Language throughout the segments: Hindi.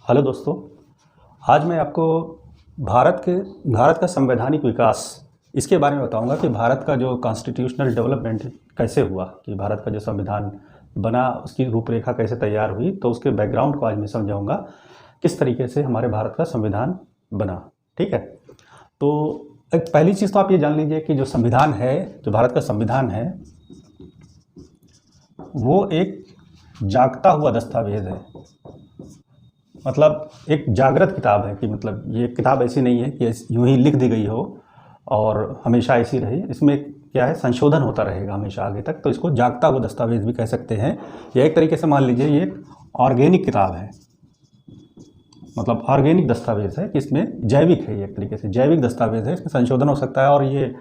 हेलो दोस्तों, आज मैं आपको भारत का संवैधानिक विकास इसके बारे में बताऊंगा कि भारत का जो कॉन्स्टिट्यूशनल डेवलपमेंट कैसे हुआ, कि भारत का जो संविधान बना उसकी रूपरेखा कैसे तैयार हुई। तो उसके बैकग्राउंड को आज मैं समझाऊंगा किस तरीके से हमारे भारत का संविधान बना। ठीक है, तो एक पहली चीज़ तो आप ये जान लीजिए कि जो संविधान है, जो भारत का संविधान है, वो एक जागता हुआ दस्तावेज है। मतलब एक जागृत किताब है कि मतलब ये किताब ऐसी नहीं है कि यूं ही लिख दी गई हो और हमेशा ऐसी रही। इसमें क्या है, संशोधन होता रहेगा हमेशा आगे तक। तो इसको जागता हुआ दस्तावेज भी कह सकते हैं। या एक तरीके से मान लीजिए ये ऑर्गेनिक किताब है, मतलब ऑर्गेनिक दस्तावेज है कि इसमें जैविक है, एक तरीके से जैविक दस्तावेज है। इसमें संशोधन हो सकता है। और ये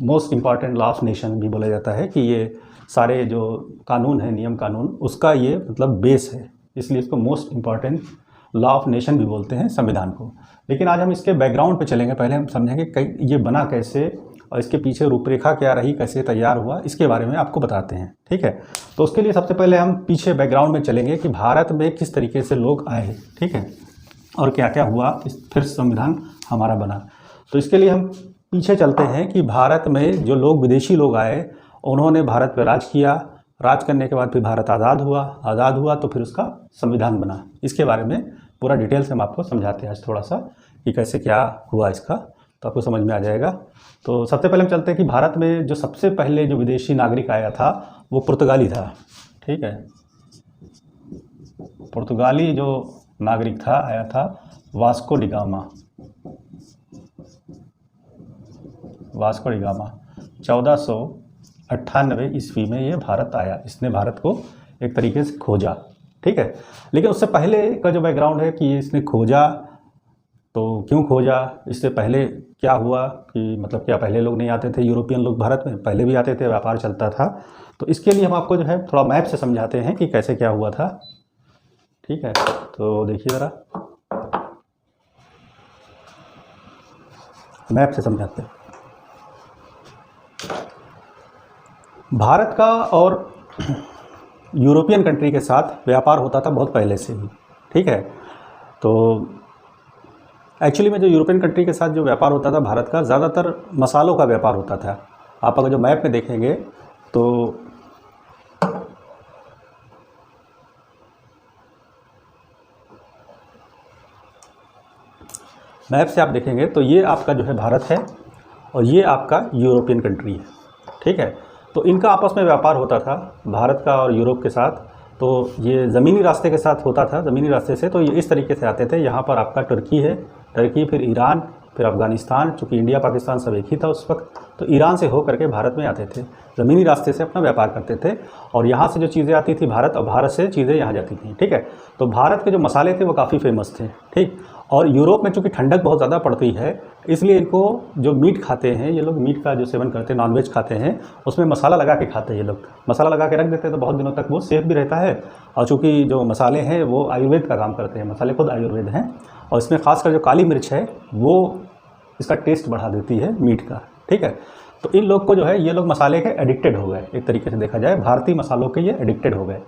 most important law of nation भी बोला जाता है कि ये सारे जो कानून है, नियम कानून, उसका ये मतलब बेस है। इसलिए इसको most important law of nation भी बोलते हैं संविधान को। लेकिन आज हम इसके बैकग्राउंड पे चलेंगे। पहले हम समझेंगे ये बना कैसे और इसके पीछे रूपरेखा क्या रही, कैसे तैयार हुआ, इसके बारे में आपको बताते हैं। ठीक है, तो उसके लिए सबसे पहले हम पीछे बैकग्राउंड में चलेंगे कि भारत में किस तरीके से लोग आए, ठीक है, और क्या क्या हुआ, फिर संविधान हमारा बना। तो इसके लिए हम पीछे चलते हैं कि भारत में जो लोग, विदेशी लोग आए, उन्होंने भारत पर राज किया। राज करने के बाद फिर भारत आज़ाद हुआ तो फिर उसका संविधान बना। इसके बारे में पूरा डिटेल से हम आपको समझाते हैं आज थोड़ा सा कि कैसे क्या हुआ इसका, तो आपको समझ में आ जाएगा। तो सबसे पहले हम चलते हैं कि भारत में जो सबसे पहले जो विदेशी नागरिक आया था वो पुर्तगाली था। ठीक है, पुर्तगाली जो नागरिक था आया था वास्को डी गामा। 1498 ईस्वी में ये भारत आया। इसने भारत को एक तरीके से खोजा। ठीक है, लेकिन उससे पहले का जो बैकग्राउंड है कि इसने खोजा, तो क्यों खोजा, इससे पहले क्या हुआ, कि मतलब क्या पहले लोग नहीं आते थे यूरोपियन लोग भारत में? पहले भी आते थे, व्यापार चलता था। तो इसके लिए हम आपको जो है थोड़ा मैप से समझाते हैं कि कैसे क्या हुआ था। ठीक है, तो देखिए ज़रा, मैप से समझाते हैं। भारत का और यूरोपियन कंट्री के साथ व्यापार होता था बहुत पहले से ही। ठीक है, तो एक्चुअली में जो यूरोपियन कंट्री के साथ जो व्यापार होता था भारत का, ज़्यादातर मसालों का व्यापार होता था। आप अगर जो मैप में देखेंगे तो मैप से आप देखेंगे तो ये आपका जो है भारत है और ये आपका यूरोपियन कंट्री है। ठीक है, तो इनका आपस में व्यापार होता था भारत का और यूरोप के साथ। तो ये ज़मीनी रास्ते के साथ होता था, ज़मीनी रास्ते से। तो ये इस तरीके से आते थे। यहाँ पर आपका तुर्की है, तुर्की, फिर ईरान, फिर अफ़गानिस्तान। चूँकि इंडिया पाकिस्तान सब एक ही था उस वक्त, तो ईरान से हो करके भारत में आते थे, ज़मीनी रास्ते से अपना व्यापार करते थे। और यहाँ से जो चीज़ें आती थी भारत, और भारत से चीज़ें यहाँ जाती थी। ठीक है, तो भारत के जो मसाले थे वो काफ़ी फेमस थे। ठीक, और यूरोप में चूँकि ठंडक बहुत ज़्यादा पड़ती है, इसलिए इनको जो मीट खाते हैं ये लोग, मीट का जो सेवन करते हैं, नॉनवेज खाते हैं, उसमें मसाला लगा के खाते हैं। ये लोग मसाला लगा के रख देते हैं तो बहुत दिनों तक वो सेफ भी रहता है। और चूँकि जो मसाले हैं वो आयुर्वेद का काम करते हैं, मसाले खुद आयुर्वेद हैं। और इसमें खासकर जो काली मिर्च है वो इसका टेस्ट बढ़ा देती है मीट का। ठीक है, तो इन लोग को जो है, ये लोग मसाले के एडिक्टेड हो गए। एक तरीके से देखा जाए भारतीय मसालों के ये एडिक्टेड हो गए।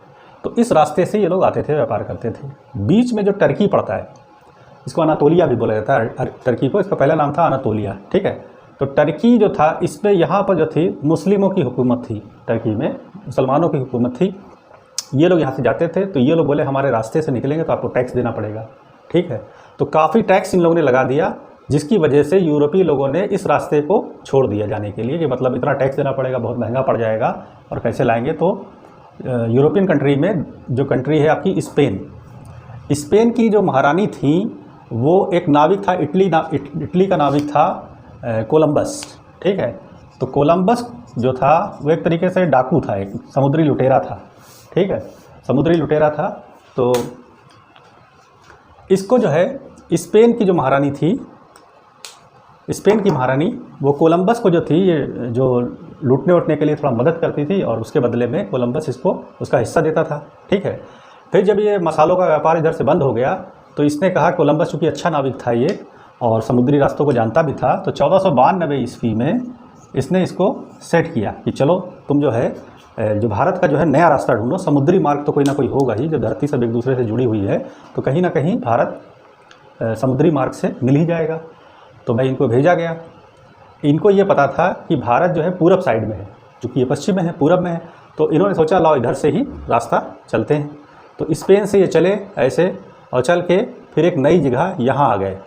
तो इस रास्ते से ये लोग आते थे, व्यापार करते थे। बीच में जो टर्की पड़ता है, इसको अनातोलिया भी बोला जाता है टर्की को। इसका पहला नाम था अनातोलिया। ठीक है, तो टर्की जो था, इसमें यहाँ पर जो थी मुस्लिमों की हुकूमत थी, टर्की में मुसलमानों की हुकूमत थी। ये लोग यहाँ से जाते थे तो ये लोग बोले हमारे रास्ते से निकलेंगे तो आपको टैक्स देना पड़ेगा। ठीक है, तो काफ़ी टैक्स इन लोगों ने लगा दिया, जिसकी वजह से यूरोपीय लोगों ने इस रास्ते को छोड़ दिया जाने के लिए, कि मतलब इतना टैक्स देना पड़ेगा, बहुत महंगा पड़ जाएगा और कैसे लाएंगे। तो यूरोपियन कंट्री में जो कंट्री है आपकी स्पेन की जो महारानी थी वो एक नाविक था, इटली का नाविक था कोलंबस। ठीक है, तो कोलंबस जो था वो एक तरीके से डाकू था, एक समुद्री लुटेरा था। ठीक है, समुद्री लुटेरा था। तो इसको जो है स्पेन की जो महारानी थी, स्पेन की महारानी, वो कोलंबस को जो थी, ये जो लूटने उटने के लिए थोड़ा मदद करती थी और उसके बदले में कोलंबस इसको उसका हिस्सा देता था। ठीक है, फिर जब ये मसालों का व्यापार इधर से बंद हो गया तो इसने कहा, कोलंबस चूँकि अच्छा नाविक था ये और समुद्री रास्तों को जानता भी था, तो 1492 ईस्वी में इसने इसको सेट किया कि चलो तुम जो है जो भारत का जो है नया रास्ता ढूंढो, समुद्री मार्ग तो कोई ना कोई होगा ही, जब धरती सब एक दूसरे से जुड़ी हुई है तो कहीं ना कहीं भारत समुद्री मार्ग से मिल ही जाएगा। तो भाई इनको भेजा गया। इनको ये पता था कि भारत जो है पूरब साइड में है, चूँकि ये पश्चिम में है, पूरब में है, तो इन्होंने सोचा लाओ इधर से ही रास्ता चलते हैं। तो स्पेन से ये चले ऐसे और चल के फिर एक नई जगह यहाँ आ गए।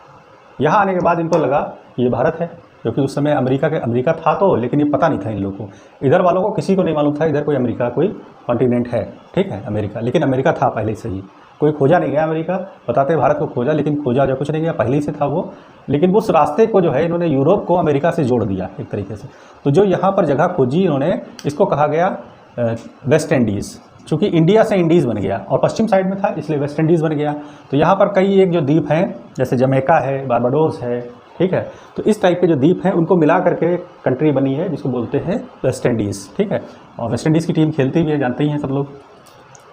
यहाँ आने के बाद इनको लगा ये भारत है, क्योंकि उस समय अमेरिका था तो, लेकिन ये पता नहीं था इन लोगों को, इधर वालों को किसी को नहीं मालूम था इधर कोई अमेरिका कोई कॉन्टिनेंट है, ठीक है अमेरिका, लेकिन अमेरिका था पहले से ही, कोई खोजा नहीं गया अमेरिका, बताते भारत को खोजा, लेकिन खोजा जो कुछ नहीं गया, पहले से था वो। लेकिन उस रास्ते को जो है इन्होंने यूरोप को अमेरिका से जोड़ दिया एक तरीके से। तो जो यहाँ पर जगह खोजी इन्होंने, इसको कहा गया वेस्ट इंडीज़, चूँकि इंडिया से इंडीज़ बन गया और पश्चिम साइड में था इसलिए वेस्ट इंडीज़ बन गया। तो यहाँ पर कई एक जो द्वीप हैं जैसे जमैका है, बारबाडोस है, ठीक है, तो इस टाइप के जो द्वीप हैं उनको मिला करके एक कंट्री बनी है जिसको बोलते हैं वेस्ट इंडीज़, ठीक है। और वेस्ट इंडीज़ की टीम खेलती भी है, जानते ही हैं सब लोग,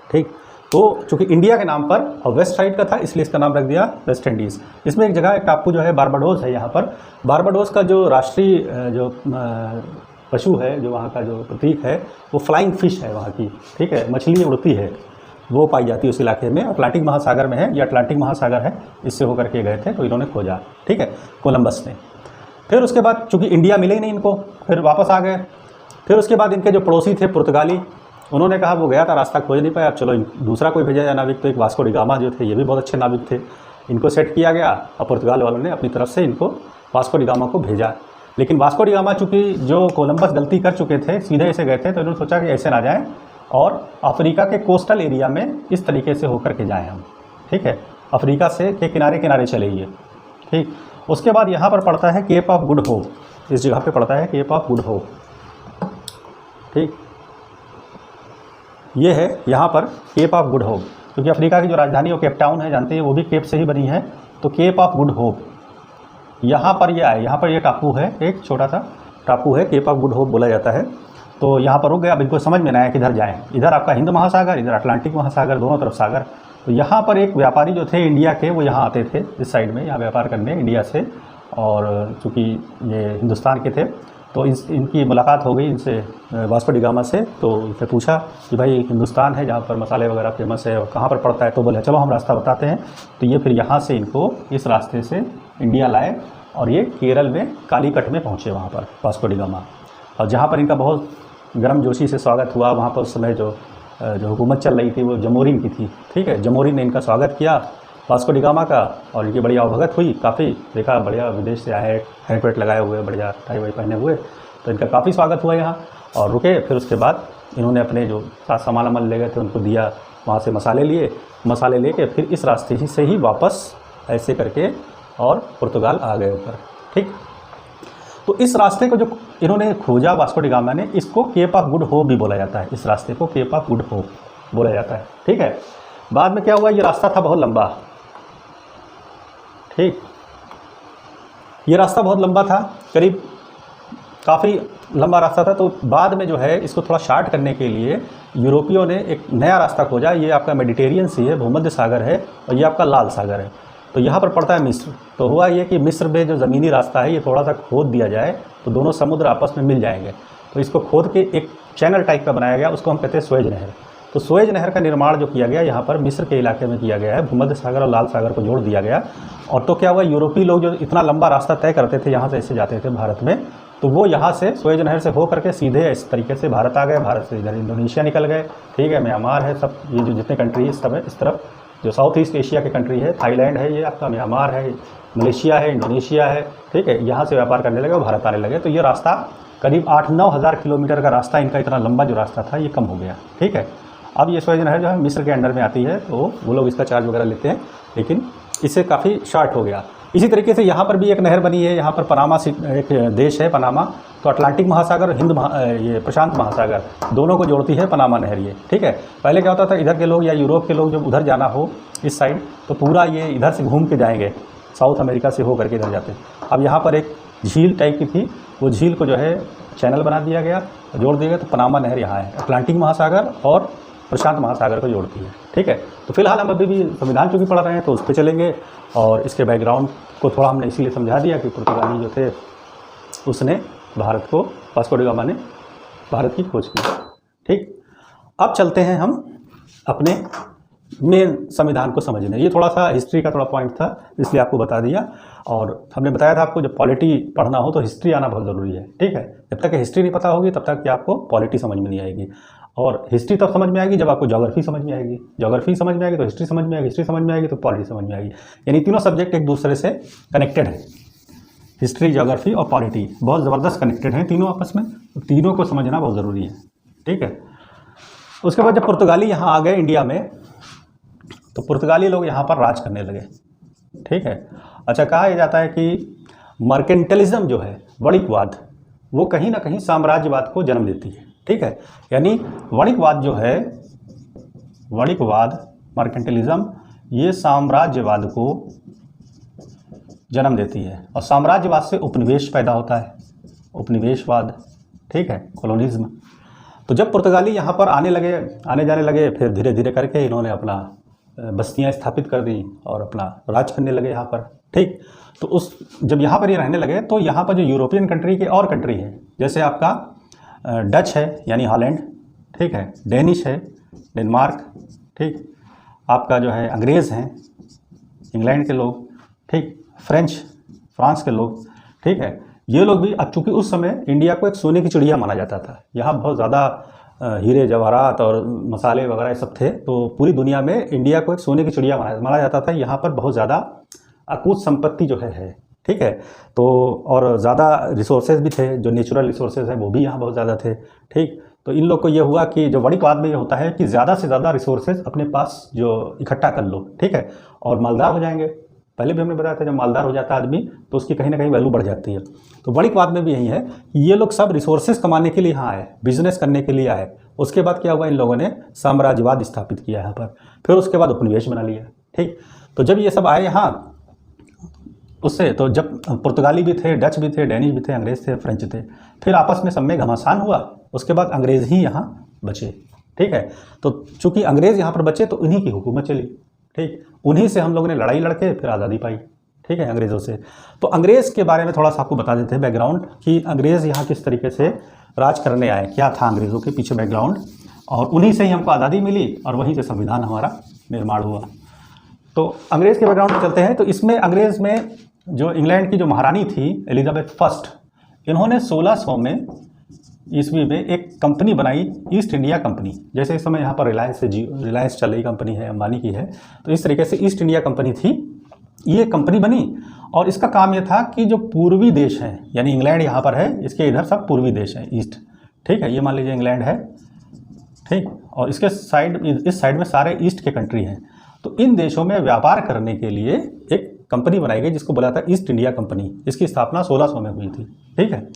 ठीक। तो चूँकि इंडिया के नाम पर और वेस्ट साइड का था इसलिए इसका नाम रख दिया वेस्ट इंडीज़। इसमें एक जगह एक टापू जो है बारबाडोस है। यहाँ पर बारबाडोस का जो राष्ट्रीय जो पशु है, जो वहाँ का जो प्रतीक है वो फ्लाइंग फिश है वहाँ की, ठीक है, मछली उड़ती है, वो पाई जाती है उस इलाके में, अटलांटिक महासागर में है, ये अटलांटिक महासागर है, इससे होकर के गए थे, तो इन्होंने खोजा, ठीक है, कोलंबस ने। फिर उसके बाद चूँकि इंडिया मिले ही नहीं इनको, फिर वापस आ गए। फिर उसके बाद इनके जो पड़ोसी थे पुर्तगाली, उन्होंने कहा वो गया था रास्ता खोज नहीं पाया, अब चलो दूसरा कोई भेजा जाए नाविक। तो एक वास्को डी गामा जो थे, ये भी बहुत अच्छे नाविक थे, इनको सेट किया गया और पुर्तगाल वालों ने अपनी तरफ से इनको वास्को डी गामा को भेजा। लेकिन वास्को डी गामा चूँकि जो कोलंबस गलती कर चुके थे, सीधे ऐसे गए थे, तो इन्होंने सोचा कि ऐसे ना जाएँ और अफ्रीका के कोस्टल एरिया में इस तरीके से होकर के जाएँ हम, ठीक है, अफ्रीका से के किनारे किनारे चलेंगे, ठीक। उसके बाद यहाँ पर पड़ता है केप ऑफ गुड होप, इस जगह पे पड़ता है केप ऑफ गुड होप, ठीक, ये है यहाँ पर केप ऑफ गुड होप, क्योंकि अफ्रीका की जो राजधानी वो केप टाउन है, जानते हैं, वो भी केप से ही बनी है। तो केप ऑफ गुड होप यहाँ पर ये आए, यहाँ पर ये टापू है, एक छोटा सा टापू है, केप ऑफ गुड होप बोला जाता है। तो यहाँ पर रुक गए। अब इनको समझ में नहीं आया किधर जाएँ, इधर आपका हिंद महासागर, इधर अटलांटिक महासागर, दोनों तरफ सागर। तो यहाँ पर एक व्यापारी जो थे इंडिया के, वो यहाँ आते थे इस साइड में, यहाँ व्यापार करने इंडिया से, और चूँकि ये हिंदुस्तान के थे तो इनकी मुलाकात हो गई इनसे वास्को डी गामा से। तो इनसे पूछा कि भाई हिंदुस्तान है जहाँ पर मसाले वगैरह फेमस है और कहाँ पर पड़ता है, तो बोले चलो हम रास्ता बताते हैं। तो ये फिर यहाँ से इनको इस रास्ते से इंडिया लाए और ये केरल में कालीकट में पहुँचे वहाँ पर वास्को डी गामा, और जहाँ पर इनका बहुत गर्मजोशी से स्वागत हुआ। वहाँ पर उस समय जो हुकूमत चल रही थी वो जमोरिन की थी, ठीक है, जमोरिन ने इनका स्वागत किया वास्को डी गामा का, और इनकी बढ़िया आवभगत हुई काफ़ी, देखा बढ़िया विदेश से आए, हेट वेट लगाए हुए, बढ़िया टाई वाई पहने हुए, तो इनका काफ़ी स्वागत हुआ यहाँ और रुके। फिर उसके बाद इन्होंने अपने जो साथ सामान अमल ले गए थे उनको दिया, वहाँ से मसाले लिए, मसाले लेके फिर इस रास्ते ही से ही वापस ऐसे करके और पुर्तगाल आ गए ऊपर, ठीक। तो इस रास्ते को जो इन्होंने खोजा वास्को डी गामा ने, इसको केप ऑफ गुड होप भी बोला जाता है, इस रास्ते को केप ऑफ गुड होप बोला जाता है, ठीक है। बाद में क्या हुआ, ये रास्ता था बहुत लंबा, ठीक, ये रास्ता बहुत लंबा था, करीब काफ़ी लंबा रास्ता था। तो बाद में जो है इसको थोड़ा शार्ट करने के लिए यूरोपियों ने एक नया रास्ता खोजा। ये आपका मेडिटेरियन सी है, भूमध्य सागर है, और ये आपका लाल सागर है। तो यहाँ पर पड़ता है मिस्र। तो हुआ ये कि मिस्र में जो ज़मीनी रास्ता है ये थोड़ा सा खोद दिया जाए तो दोनों समुद्र आपस में मिल जाएंगे। तो इसको खोद के एक चैनल टाइप का बनाया गया, उसको हम कहते हैं सुएज नहर। तो सुएज नहर का निर्माण जो किया गया यहाँ पर मिस्र के इलाके में किया गया है, भूमध्य सागर और लाल सागर को जोड़ दिया गया। और तो क्या हुआ, यूरोपीय लोग जो इतना लंबा रास्ता तय करते थे, यहाँ से ऐसे जाते थे भारत में, तो वो यहाँ से सुएज नहर से हो करके सीधे इस तरीके से भारत आ गए। भारत से इधर इंडोनेशिया निकल गए, ठीक है, म्यांमार है, सब ये जो जितने कंट्री इस तरफ जो साउथ ईस्ट एशिया के कंट्री है, थाईलैंड है, ये आपका म्यांमार है, मलेशिया है, इंडोनेशिया है, ठीक है, यहाँ से व्यापार करने लगे और भारत आने लगे। तो ये रास्ता करीब 8-9 हज़ार किलोमीटर का रास्ता, इनका इतना लंबा जो रास्ता था ये कम हो गया, ठीक है। अब ये सुएज नहर जो है मिस्र के अंडर में आती है, तो वो लोग इसका चार्ज वगैरह लेते हैं, लेकिन इससे काफ़ी शॉर्ट हो गया। इसी तरीके से यहाँ पर भी एक नहर बनी है, यहाँ पर पनामा एक देश है पनामा, तो अटलांटिक महासागर और ये प्रशांत महासागर दोनों को जोड़ती है पनामा नहर ये, ठीक है। पहले क्या होता था, इधर के लोग या यूरोप के लोग जब उधर जाना हो इस साइड, तो पूरा ये इधर से घूम के जाएंगे, साउथ अमेरिका से हो करके इधर जाते हैं। अब यहाँ पर एक झील टाइप की थी, वो झील को जो है चैनल बना दिया गया, जोड़ दिया गया, तो पनामा नहर यहाँ है, अटलांटिक महासागर और प्रशांत महासागर को जोड़ती है, ठीक है। तो फिलहाल हम अभी भी संविधान चूँकि पढ़ रहे हैं तो उस पर चलेंगे, और इसके बैकग्राउंड को थोड़ा हमने इसीलिए समझा दिया कि पुर्तगाली जो थे उसने भारत को, वास्को डी गामा ने भारत की खोज की, ठीक। अब चलते हैं हम अपने मेन संविधान को समझने। ये थोड़ा सा हिस्ट्री का थोड़ा पॉइंट था, इसलिए आपको बता दिया। और हमने बताया था आपको जब पॉलिटी पढ़ना हो तो हिस्ट्री आना बहुत ज़रूरी है, ठीक है। जब तक हिस्ट्री नहीं पता होगी तब तक कि आपको पॉलिटी समझ में नहीं आएगी, और हिस्ट्री तब समझ में आएगी जब आपको ज्योग्राफी समझ में आएगी, ज्योग्राफी समझ में आएगी तो हिस्ट्री समझ में आएगी, हिस्ट्री समझ में आएगी तो पॉलिटी समझ में आएगी। यानी तीनों सब्जेक्ट एक दूसरे से कनेक्टेड है। हिस्ट्री, ज्योग्राफी और पॉलिटी बहुत ज़बरदस्त कनेक्टेड हैं तीनों आपस में, तो तीनों को समझना बहुत ज़रूरी है, ठीक है। उसके बाद जब पुर्तगाली यहाँ आ गए इंडिया में, तो पुर्तगाली लोग यहाँ पर राज करने लगे, ठीक है। अच्छा, कहा जाता है कि मर्केंटलिज्म जो है, वणिकवाद, वो कहीं ना कहीं साम्राज्यवाद को जन्म देती है, ठीक है। यानी वणिकवाद जो है, वणिकवाद, मर्केंटलिज्म, ये साम्राज्यवाद को जन्म देती है। और साम्राज्यवाद से उपनिवेश पैदा होता है, उपनिवेशवाद, ठीक है, कॉलोनिज्म। तो जब पुर्तगाली यहाँ पर आने जाने लगे, फिर धीरे धीरे करके इन्होंने अपना बस्तियाँ स्थापित कर दी और अपना राज करने लगे यहाँ पर, ठीक। तो जब यहाँ पर ये रहने लगे तो यहाँ पर जो यूरोपियन कंट्री के और कंट्री हैं, जैसे आपका डच है यानी हॉलैंड, ठीक है, डेनिश है, डेनमार्क, ठीक, आपका जो है अंग्रेज़ हैं, इंग्लैंड के लोग, ठीक, फ्रांस के लोग, ठीक है, ये लोग भी। अब चूँकि उस समय इंडिया को एक सोने की चिड़िया माना जाता था, यहाँ बहुत ज़्यादा हीरे जवाहरात और मसाले वगैरह सब थे, तो पूरी दुनिया में इंडिया को एक सोने की चिड़िया माना जाता था। यहाँ पर बहुत ज़्यादा अकूत संपत्ति जो है, ठीक है। तो और ज़्यादा रिसोर्सेज भी थे, जो नेचुरल रिसोर्सेज हैं वो भी यहाँ बहुत ज़्यादा थे, ठीक। तो इन लोग को ये हुआ कि जो वणिकवाद में ये होता है कि ज़्यादा से ज़्यादा रिसोर्सेज अपने पास जो इकट्ठा कर लो, ठीक है, और मालदार हो जाएंगे। पहले भी हमने बताया था जब मालदार हो जाता है आदमी तो उसकी कहीं ना कहीं वैल्यू बढ़ जाती है। तो वणिकवाद में भी यही है कि ये लोग सब रिसोर्सेज कमाने के लिए यहाँ आए, बिजनेस करने के लिए आए। उसके बाद क्या हुआ, इन लोगों ने साम्राज्यवाद स्थापित किया यहाँ पर, फिर उसके बाद उपनिवेश बना लिया, ठीक। तो जब ये सब आए यहाँ, उससे तो जब पुर्तगाली भी थे, डच भी थे, डेनिश भी थे, अंग्रेज़ थे, फ्रेंच थे, फिर आपस में सब में घमासान हुआ। उसके बाद अंग्रेज़ ही यहाँ बचे, ठीक है। तो चूँकि अंग्रेज़ यहाँ पर बचे तो इन्हीं की हुकूमत चली, ठीक। उन्हीं से हम लोगों ने लड़ाई लड़के फिर आज़ादी पाई, ठीक है, अंग्रेज़ों से। तो अंग्रेज़ के बारे में थोड़ा सा आपको बता देते हैं बैकग्राउंड कि अंग्रेज़ यहाँ किस तरीके से राज करने आए, क्या था अंग्रेज़ों के पीछे बैकग्राउंड, और उन्हीं से ही हमको आज़ादी मिली और वहीं से संविधान हमारा निर्माण हुआ। तो अंग्रेज़ के बैकग्राउंड पर चलते हैं। तो इसमें अंग्रेज़ में जो इंग्लैंड की जो महारानी थी एलिजाबेथ फर्स्ट, इन्होंने 1600 में ईस्वी में एक कंपनी बनाई, ईस्ट इंडिया कंपनी। जैसे इस समय यहाँ पर रिलायंस चल रही कंपनी है, अंबानी की है, तो इस तरीके से ईस्ट इंडिया कंपनी थी, ये कंपनी बनी। और इसका काम ये था कि जो पूर्वी देश हैं, यानी इंग्लैंड यहाँ पर है, इसके इधर सब पूर्वी देश हैं, ईस्ट, ठीक है, ये मान लीजिए इंग्लैंड है, ठीक, और इसके इस साइड में सारे ईस्ट के कंट्री हैं। तो इन देशों में व्यापार करने के लिए एक कंपनी बनाई गई जिसको बोला था ईस्ट इंडिया कंपनी। इसकी स्थापना 1600 में हुई थी, ठीक है।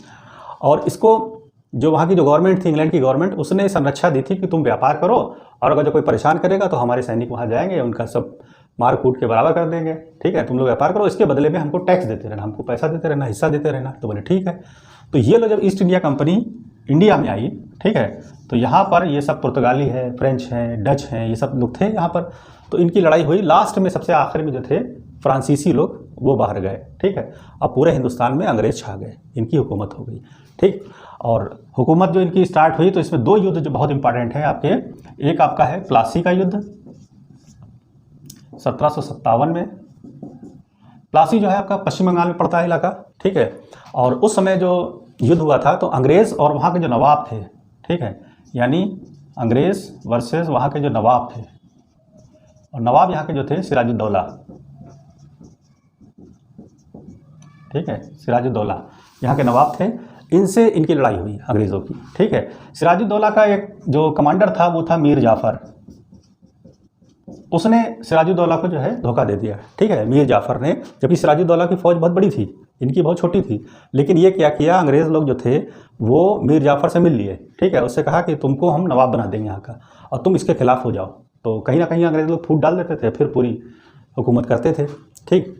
और इसको जो वहाँ की जो गवर्नमेंट थी, इंग्लैंड की गवर्नमेंट, उसने संरक्षा दी थी कि तुम व्यापार करो, और अगर जो कोई परेशान करेगा तो हमारे सैनिक वहाँ जाएंगे, उनका सब मार कूट के बराबर कर देंगे, ठीक है, तुम लोग व्यापार करो, इसके बदले में हमको टैक्स देते रहना, हमको पैसा देते रहना, हिस्सा देते रहना। तो बोले ठीक है। तो ये लोग जब ईस्ट इंडिया कंपनी इंडिया में आई, ठीक है, तो यहाँ पर ये सब पुर्तगाली है, फ्रेंच हैं, डच हैं, ये सब लोग थे यहाँ पर। तो इनकी लड़ाई हुई, लास्ट में सबसे आखिर में जो थे फ्रांसीसी लोग वो बाहर गए, ठीक है। अब पूरे हिंदुस्तान में अंग्रेज छा गए, इनकी हुकूमत हो गई, ठीक। और हुकूमत जो इनकी स्टार्ट हुई तो इसमें दो युद्ध जो बहुत इंपॉर्टेंट है आपके, एक आपका है प्लासी का युद्ध 1757 में। प्लासी जो है आपका पश्चिम बंगाल में पड़ता है इलाका, ठीक है। और उस समय जो युद्ध हुआ था तो अंग्रेज़ और वहाँ के जो नवाब थे, ठीक है, यानी अंग्रेज़ वर्सेस वहाँ के जो नवाब थे, और नवाब यहाँ के जो थे सिराजुद्दौला, ठीक है, सिराजुद्दौला यहाँ के नवाब थे, इनसे इनकी लड़ाई हुई अंग्रेज़ों की, ठीक है। सिराजुद्दौला का एक जो कमांडर था वो था मीर जाफ़र, उसने सिराजुद्दौला को जो है धोखा दे दिया, ठीक है, मीर जाफ़र ने। जबकि सिराजुद्दौला की फ़ौज बहुत बड़ी थी, इनकी बहुत छोटी थी, लेकिन ये क्या किया, अंग्रेज़ लोग जो थे वो मीर जाफ़र से मिल लिए, ठीक है, उससे कहा कि तुमको हम नवाब बना देंगे यहाँ का और तुम इसके खिलाफ़ हो जाओ। तो कहीं ना कहीं अंग्रेज़ लोग फूट डाल देते थे, फिर पूरी हुकूमत करते थे, ठीक।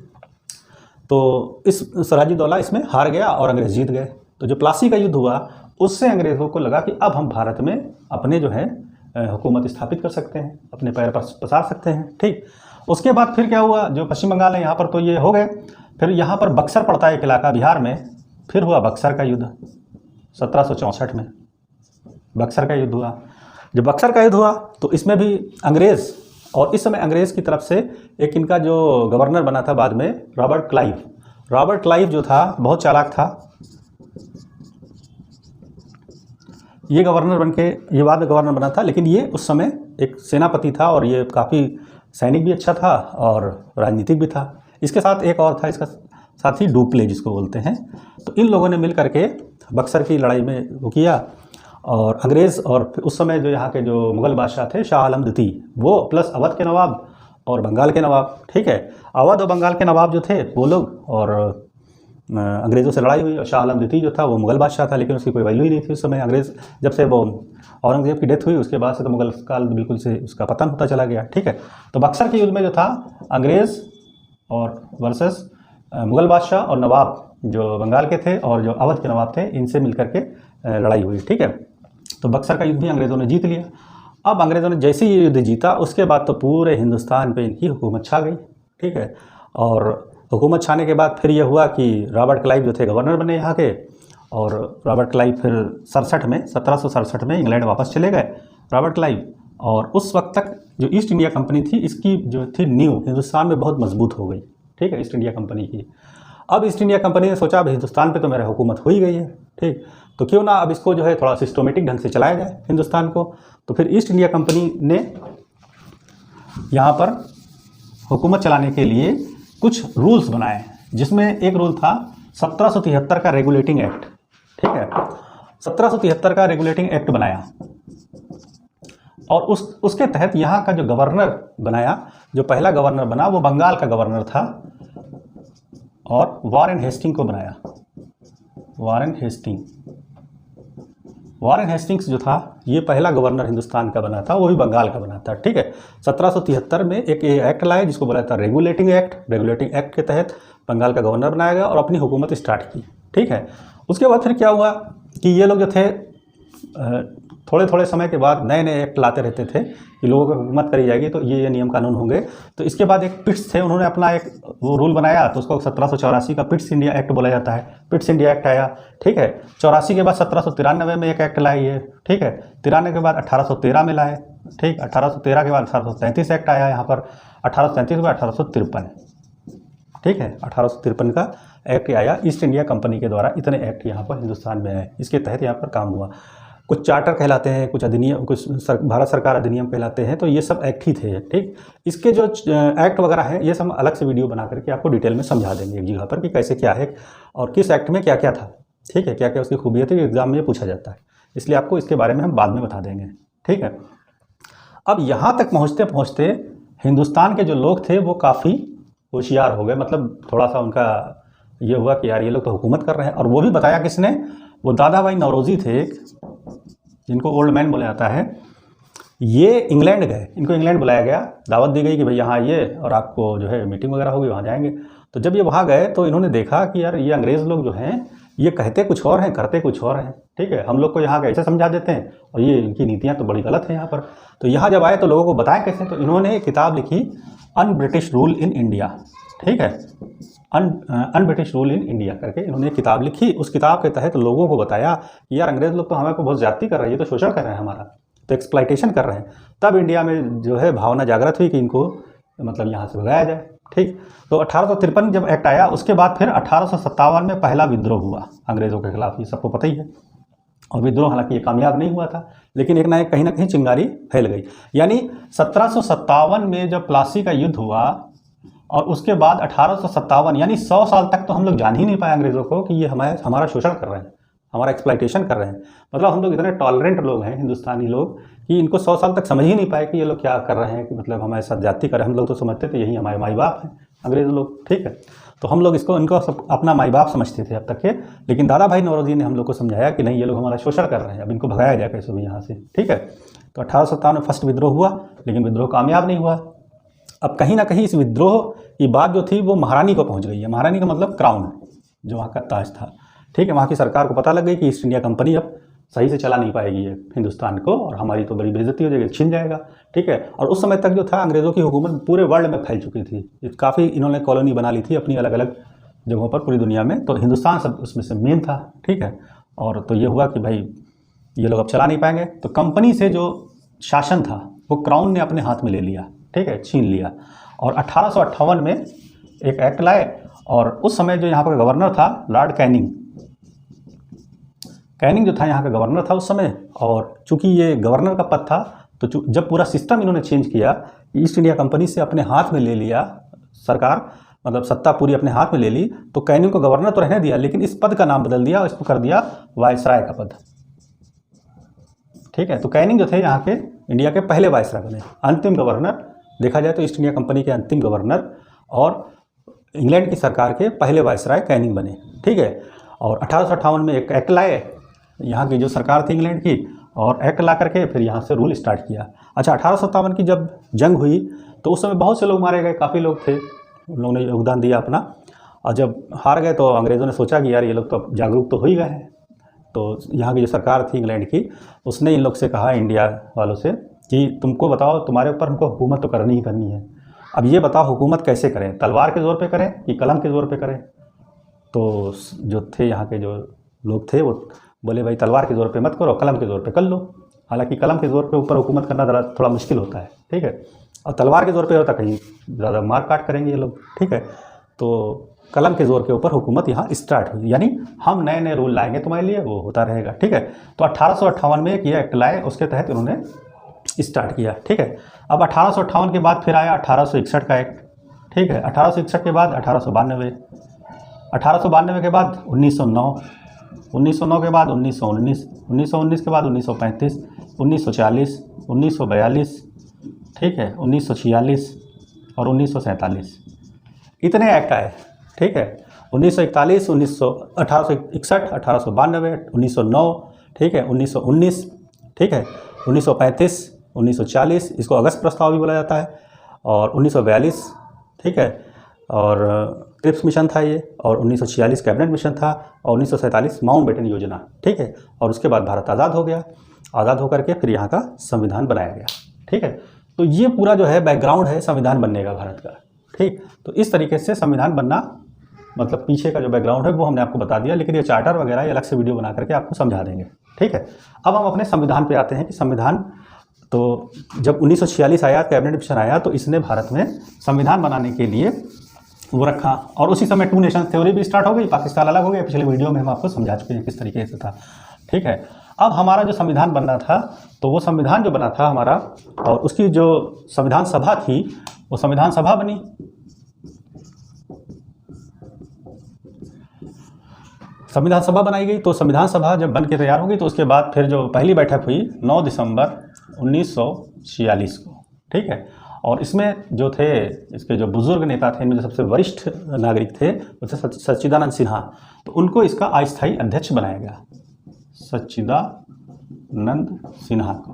तो इस सिराजुद्दौला इसमें हार गया और अंग्रेज़ जीत गए। तो जो प्लासी का युद्ध हुआ उससे अंग्रेज़ों को लगा कि अब हम भारत में अपने जो है हुकूमत स्थापित कर सकते हैं, अपने पैर पर पसार सकते हैं, ठीक। उसके बाद फिर क्या हुआ, जो पश्चिम बंगाल है यहाँ पर तो ये हो गए, फिर यहाँ पर बक्सर पड़ता है एक इलाका बिहार में, फिर हुआ बक्सर का युद्ध 1764 में, बक्सर का युद्ध हुआ। जब बक्सर का युद्ध हुआ तो इसमें भी अंग्रेज़, और इस समय अंग्रेज़ की तरफ से एक इनका जो गवर्नर बना था बाद में, रॉबर्ट क्लाइव। रॉबर्ट क्लाइव जो था बहुत चालाक था। ये गवर्नर बनके, ये बाद में गवर्नर बना था, लेकिन ये उस समय एक सेनापति था और ये काफ़ी सैनिक भी अच्छा था और राजनीतिक भी था। इसके साथ एक और था, इसका साथी डुप्ले जिसको बोलते हैं। तो इन लोगों ने मिल करके बक्सर की लड़ाई में वो किया, और अंग्रेज़ और उस समय जो यहाँ के जो मुग़ल बादशाह थे शाह आलम द्वितीय, वो प्लस अवध के नवाब और बंगाल के नवाब, ठीक है। अवध और बंगाल के नवाब जो थे वो लोग, और अंग्रेज़ों से लड़ाई हुई, और शाह आलम द्वितीय जो था वो मुग़ल बादशाह था, लेकिन उसकी कोई वैल्यू ही नहीं थी उस समय। अंग्रेज़ जब से वो औरंगज़ेब की डेथ हुई उसके बाद से तो मुग़ल काल बिल्कुल से उसका पतन होता चला गया, ठीक है। तो बक्सर के युद्ध में जो था अंग्रेज़ और वर्सेस मुग़ल बादशाह और नवाब जो बंगाल के थे और जो अवध के नवाब थे, इनसे मिल करके लड़ाई हुई, ठीक है। तो बक्सर का युद्ध भी अंग्रेज़ों ने जीत लिया। अब अंग्रेज़ों ने जैसे ही ये युद्ध जीता उसके बाद तो पूरे हिंदुस्तान पे इनकी हुकूमत छा गई, ठीक है। और हुकूमत छाने के बाद फिर ये हुआ कि रॉबर्ट क्लाइव जो थे गवर्नर बने यहाँ के, और रॉबर्ट क्लाइव फिर 1767 में इंग्लैंड वापस चले गए रॉबर्ट क्लाइव। और उस वक्त तक जो ईस्ट इंडिया कंपनी थी, इसकी जो थी नींव हिंदुस्तान में बहुत मजबूत हो गई, ठीक है, ईस्ट इंडिया कंपनी की। अब ईस्ट इंडिया कंपनी ने सोचा अब हिंदुस्तान पे तो मेरा हुकूमत हो ही गई है, ठीक, तो क्यों ना अब इसको जो है थोड़ा सिस्टमेटिक ढंग से चलाया जाए हिंदुस्तान को। तो फिर ईस्ट इंडिया कंपनी ने यहाँ पर हुकूमत चलाने के लिए कुछ रूल्स बनाए, जिसमें एक रूल था 1773 का रेगुलेटिंग एक्ट, ठीक है। 1773 का रेगुलेटिंग एक्ट बनाया, और उसके तहत यहाँ का जो गवर्नर बनाया, जो पहला गवर्नर बना वो बंगाल का गवर्नर था, और वॉरेन हेस्टिंग को बनाया। वॉरेन हेस्टिंग्स जो था ये पहला गवर्नर हिंदुस्तान का बना था, वो भी बंगाल का बना था, ठीक है। 1773 में एक एक्ट लाया जिसको बोला था रेगुलेटिंग एक्ट। रेगुलेटिंग एक्ट के तहत बंगाल का गवर्नर बनाया गया और अपनी हुकूमत स्टार्ट की, ठीक है। उसके बाद फिर क्या हुआ कि ये लोग जो थे थोड़े थोड़े समय के बाद नए नए एक्ट लाते रहते थे कि लोगों की हुकूमत करी जाएगी तो ये नियम कानून होंगे। तो इसके बाद एक पिट्स थे, उन्होंने अपना एक वो रूल बनाया, तो उसको 1784 का पिट्स इंडिया एक्ट बोला जाता है। पिट्स इंडिया एक्ट आया, ठीक है। 84 के बाद 1793 में एक एक्ट लाई है, ठीक है। 93 के बाद 1813 में लाए, ठीक। 1813 के बाद 1833 एक्ट आया यहाँ पर, 1833 के बाद 1853, ठीक है। 1853 का एक्ट आया ईस्ट इंडिया कंपनी के द्वारा। इतने एक्ट यहाँ पर हिंदुस्तान में आए, इसके तहत यहाँ पर काम हुआ। कुछ चार्टर कहलाते हैं, कुछ अधिनियम, कुछ भारत सरकार अधिनियम कहलाते हैं, तो ये सब एक्ट ही थे, ठीक। इसके जो एक्ट वगैरह हैं ये सब अलग से वीडियो बना करके आपको डिटेल में समझा देंगे एक जगह पर कि कैसे क्या है और किस एक्ट में क्या क्या था, ठीक है, क्या क्या उसकी खूबियाँ थी, एग्जाम में ये पूछा जाता है, इसलिए आपको इसके बारे में हम बाद में बता देंगे, ठीक है। अब यहाँ तक पहुँचते पहुँचते हिंदुस्तान के जो लोग थे वो काफ़ी होशियार हो गए, मतलब थोड़ा सा उनका ये हुआ कि यार ये लोग तो हुकूमत कर रहे हैं। और वो भी बताया किसने, वो दादा भाई नौरोजी थे, जिनको ओल्ड मैन बोला जाता है। ये इंग्लैंड गए, इनको इंग्लैंड बुलाया गया, दावत दी गई कि भाई यहाँ आइए और आपको जो है मीटिंग वगैरह होगी, वहाँ जाएंगे। तो जब ये वहाँ गए तो इन्होंने देखा कि यार ये अंग्रेज़ लोग जो हैं ये कहते कुछ और हैं, करते कुछ और हैं, ठीक है। हम लोग को यहाँ कैसे समझा देते हैं और ये इनकी नीतियाँ तो बड़ी गलत हैं यहाँ पर। तो यहाँ जब आए तो लोगों को बताएं कैसे, तो इन्होंने एक किताब लिखी un British rule in India, ठीक है। Un British rule in India करके इन्होंने एक किताब लिखी। उस किताब के तहत लोगों को बताया कि यार अंग्रेज़ लोग तो हमें को बहुत ज़्यादती कर रहे हैं, ये तो शोषण कर रहे हैं हमारा, तो एक्सप्लॉइटेशन कर रहे हैं। तब इंडिया में जो है भावना जागृत हुई कि इनको मतलब यहाँ से भगाया जाए, ठीक। तो 1853 जब एक्ट आया उसके बाद फिर 1857 में पहला विद्रोह हुआ अंग्रेज़ों के खिलाफ, ये सबको पता ही है। और विद्रोह हालांकि ये कामयाब नहीं हुआ था, लेकिन एक ना कहीं चिंगारी फैल गई। यानी 1757 में जब प्लासी का युद्ध हुआ और उसके बाद 1857 यानी 100 साल तक तो हम लोग जान ही नहीं पाए अंग्रेज़ों को कि ये हमारा शोषण कर रहे हैं, हमारा एक्सप्लॉइटेशन कर रहे हैं। मतलब हम लोग इतने टॉलरेंट लोग हैं हिंदुस्तानी लोग कि इनको 100 साल तक समझ ही नहीं पाए कि ये लोग क्या कर रहे हैं, कि मतलब हमारे साथ जाति कर रहे हैं। हम लोग तो समझते थे यही हमारे माई बाप हैं अंग्रेज़ लोग, ठीक है। तो हम लोग इनको सब अपना माई बाप समझते थे अब तक के। लेकिन दादा भाई नौरोजी ने हम लोग को समझाया कि नहीं, ये लोग हमारा शोषण कर रहे हैं, अब इनको भगाया जाए कैसे भी यहाँ से, ठीक है। तो 1857 में फर्स्ट विद्रोह हुआ, लेकिन विद्रोह कामयाब नहीं हुआ। अब कहीं ना कहीं इस विद्रोह की बात जो थी वो महारानी को पहुँच गई है। महारानी का मतलब क्राउन, जो वहाँ का ताज था, ठीक है। वहाँ की सरकार को पता लग गई कि ईस्ट इंडिया कंपनी अब सही से चला नहीं पाएगी ये हिंदुस्तान को, और हमारी तो बड़ी बेइज्जती हो जाएगी, छिन जाएगा, ठीक है। और उस समय तक जो था अंग्रेज़ों की हुकूमत पूरे वर्ल्ड में फैल चुकी थी, काफ़ी इन्होंने कॉलोनी बना ली थी अपनी अलग अलग जगहों पर पूरी दुनिया में। तो हिंदुस्तान सब उसमें से मेन था, ठीक है। और तो ये हुआ कि भाई ये लोग अब चला नहीं पाएंगे, तो कंपनी से जो शासन था वो क्राउन ने अपने हाथ में ले लिया, ठीक है, छीन लिया। और 1858 में एक एक्ट लाए और उस समय जो यहाँ पर गवर्नर था लॉर्ड कैनिंग जो था यहाँ का गवर्नर था उस समय। और चूंकि ये गवर्नर का पद था तो जब पूरा सिस्टम इन्होंने चेंज किया, ईस्ट इंडिया कंपनी से अपने हाथ में ले लिया सरकार, मतलब सत्ता पूरी अपने हाथ में ले ली, तो कैनिंग को गवर्नर तो रहने दिया लेकिन इस पद का नाम बदल दिया और इसको कर दिया वायसराय का पद, ठीक है। तो कैनिंग जो थे यहाँ के इंडिया के पहले वायसराय बने, अंतिम गवर्नर, देखा जाए तो ईस्ट इंडिया कंपनी के अंतिम गवर्नर और इंग्लैंड की सरकार के पहले वायसराय कैनिंग बने, ठीक है। और 1858 में एक एक्ट लाए यहाँ की जो सरकार थी इंग्लैंड की, और एक्ट ला करके फिर यहाँ से रूल स्टार्ट किया। अच्छा, 1857 की जब जंग हुई तो उस समय बहुत से लोग मारे गए, काफ़ी लोग थे, उन लोगों ने योगदान दिया अपना। और जब हार गए तो अंग्रेज़ों ने सोचा कि यार ये लोग तो जागरूक तो हो ही गए हैं, तो यहाँ की जो सरकार थी इंग्लैंड की उसने इन लोग से कहा, इंडिया वालों से, कि तुमको बताओ, तुम्हारे ऊपर हमको हुकूमत तो करनी ही करनी है, अब ये बताओ हुकूमत कैसे करें, तलवार के ज़ोर पे करें कि कलम के ज़ोर पे करें। तो जो थे यहाँ के जो लोग थे वो बोले भाई तलवार के ज़ोर पे मत करो, कलम के ज़ोर पे कर लो। हालांकि कलम के ज़ोर पे ऊपर हुकूमत करना ज़रा थोड़ा मुश्किल होता है, ठीक है, और तलवार के ज़ोर पे होता कहीं ज़्यादा मार काट करेंगे ये लोग, ठीक है। तो कलम के ज़ोर के ऊपर हुकूमत यहाँ स्टार्ट हुई, यानी हम नए नए रूल लाएंगे तुम्हारे लिए, वो होता रहेगा, ठीक है। तो 1858 में एक ये एक्ट लाए, उसके तहत उन्होंने स्टार्ट किया, ठीक है। अब 1858 के बाद फिर आया 1861 का एक्ट, ठीक है। 1861 के बाद 1892, 1892 के बाद 1909, 1909 के बाद 1919, 1919 के बाद 1935, 1940, 1942, ठीक है, 1946 और 1947, इतने एक्ट आए, ठीक है। 1941, 1861, 1892, 1909, ठीक है, 1919, ठीक है, 1935, 1940, इसको अगस्त प्रस्ताव भी बोला जाता है, और 1942, ठीक है, और क्रिप्स मिशन था ये, और 1946 कैबिनेट मिशन था, और 1947 माउंटबेटन योजना, ठीक है। और उसके बाद भारत आज़ाद हो गया, आज़ाद होकर के फिर यहाँ का संविधान बनाया गया, ठीक है। तो ये पूरा जो है बैकग्राउंड है संविधान बनने का भारत का, ठीक। तो इस तरीके से संविधान बनना, मतलब पीछे का जो बैकग्राउंड है वो हमने आपको बता दिया, लेकिन ये चार्टर वगैरह ये अलग से वीडियो बना करके आपको समझा देंगे, ठीक है। अब हम अपने संविधान पे आते हैं कि संविधान, तो जब 1946 आया, कैबिनेट मिशन आया, तो इसने भारत में संविधान बनाने के लिए वो रखा, और उसी समय 2 नेशन थ्योरी भी स्टार्ट हो गई, पाकिस्तान अलग हो गया, पिछले वीडियो में हम आपको समझा चुके हैं किस तरीके से था, ठीक है। अब हमारा जो संविधान बनना था, तो वो संविधान जो बना था हमारा, और उसकी जो संविधान सभा थी वो संविधान सभा बनी, संविधान सभा बनाई गई। तो संविधान सभा जब बन के तैयार हो गई तो उसके बाद फिर जो पहली बैठक हुई 9 दिसंबर 1946 को, ठीक है। और इसमें जो थे, इसके जो बुजुर्ग नेता थे, इनमें जो सबसे वरिष्ठ नागरिक थे वो थे सच्चिदानंद सिन्हा, तो उनको इसका अस्थायी अध्यक्ष बनाया गया, सच्चिदानंद सिन्हा को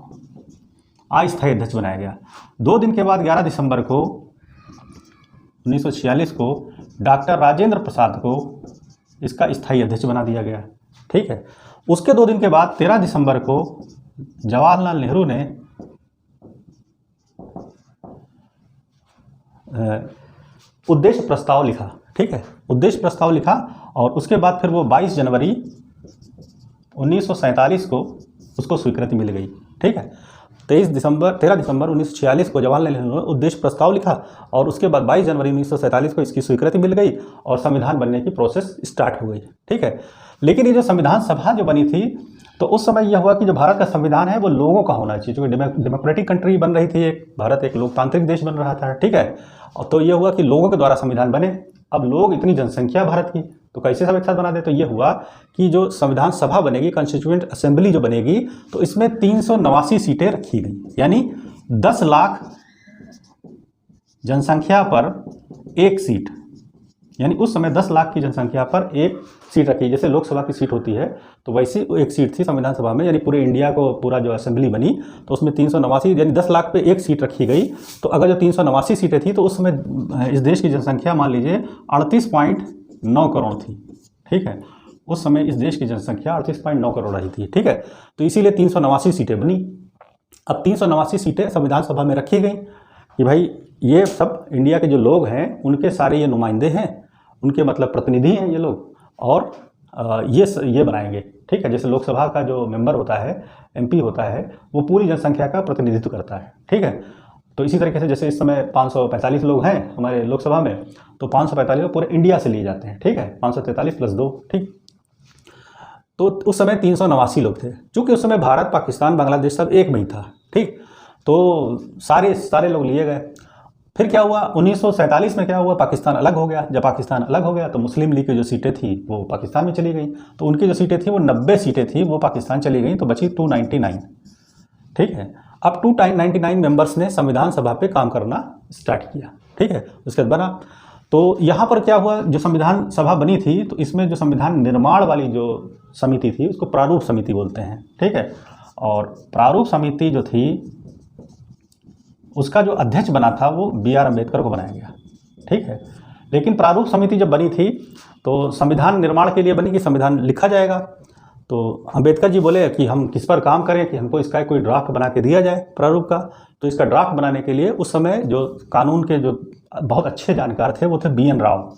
अस्थायी अध्यक्ष बनाया गया। 2 दिन के बाद 11 दिसंबर को 1946 को डॉक्टर राजेंद्र प्रसाद को इसका स्थायी अध्यक्ष बना दिया गया, ठीक है। उसके 2 दिन के बाद 13 दिसंबर को जवाहरलाल नेहरू ने उद्देश्य प्रस्ताव लिखा, ठीक है, उद्देश्य प्रस्ताव लिखा, और उसके बाद फिर वो 22 जनवरी 1947 को उसको स्वीकृति मिल गई, ठीक है। 13 दिसंबर 1946 को जवाहरलाल नेहरू ने उद्देश्य प्रस्ताव लिखा, और उसके बाद 22 जनवरी 1947 को इसकी स्वीकृति मिल गई और संविधान बनने की प्रोसेस स्टार्ट हो गई, ठीक है। लेकिन ये जो संविधान सभा जो बनी थी, तो उस समय यह हुआ कि जो भारत का संविधान है वो लोगों का होना चाहिए, क्योंकि डेमोक्रेटिक कंट्री बन रही थी, भारत एक लोकतांत्रिक देश बन रहा था, ठीक है। और तो ये हुआ कि लोगों के द्वारा संविधान बने। अब लोग, इतनी जनसंख्या भारत की, तो कैसे सब एक साथ बना दे, तो ये हुआ कि जो संविधान सभा बनेगी, कॉन्स्टिट्यूएंट असेंबली जो बनेगी, तो इसमें 389 सीटें रखी गई, यानी 10 लाख जनसंख्या पर एक सीट, यानी उस समय 10 लाख की जनसंख्या पर एक सीट रखी। जैसे लोकसभा की सीट होती है तो वैसी एक सीट थी संविधान सभा में, यानी पूरे इंडिया को पूरा जो असेंबली बनी तो उसमें 389, यानी 10 लाख पे एक सीट रखी गई। तो अगर जो 389 सीटें थी तो उस समय इस देश की जनसंख्या मान लीजिए 38.9 करोड़ थी, ठीक है। उस समय इस देश की जनसंख्या 38.9 करोड़ रही थी, ठीक है। तो इसीलिए 389 सीटें बनी। अब 389 सीटें संविधान सभा में रखी गई कि भाई ये सब इंडिया के जो लोग हैं उनके सारे ये नुमाइंदे हैं, उनके मतलब प्रतिनिधि हैं ये लोग, और ये बनाएंगे ठीक है, जैसे लोकसभा का जो मेंबर होता है, MP होता है, वो पूरी जनसंख्या का प्रतिनिधित्व करता है। ठीक है, तो इसी तरीके से जैसे इस समय 545 लोग हैं हमारे लोकसभा में, तो 545 लोग पूरे इंडिया से लिए जाते हैं। ठीक है, 543 + 2। ठीक, तो उस समय 389 लोग थे। चूँकि उस समय भारत, पाकिस्तान, बांग्लादेश सब एक में ही था। ठीक, तो सारे लोग लिए गए। फिर क्या हुआ, 1947 में क्या हुआ, पाकिस्तान अलग हो गया। जब पाकिस्तान अलग हो गया तो मुस्लिम लीग की जो सीटें थी वो पाकिस्तान में चली गई। तो उनकी जो सीटें थी वो 90 सीटें थी, वो पाकिस्तान चली गई, तो बची 299। ठीक है, अब 299 मेंबर्स ने संविधान सभा पे काम करना स्टार्ट किया। ठीक है, उसके बाद बना। तो यहाँ पर क्या हुआ, जो संविधान सभा बनी थी तो इसमें जो संविधान निर्माण वाली जो समिति थी उसको प्रारूप समिति बोलते हैं। ठीक है, और प्रारूप समिति जो थी उसका जो अध्यक्ष बना था वो B.R. अम्बेडकर को बनाया गया। ठीक है, लेकिन प्रारूप समिति जब बनी थी तो संविधान निर्माण के लिए बनी कि संविधान लिखा जाएगा। तो अम्बेडकर जी बोले कि हम किस पर काम करें कि हमको इसका कोई ड्राफ्ट बना के दिया जाए प्रारूप का। तो इसका ड्राफ्ट बनाने के लिए उस समय जो कानून के जो बहुत अच्छे जानकार थे वो थे B.N. राव।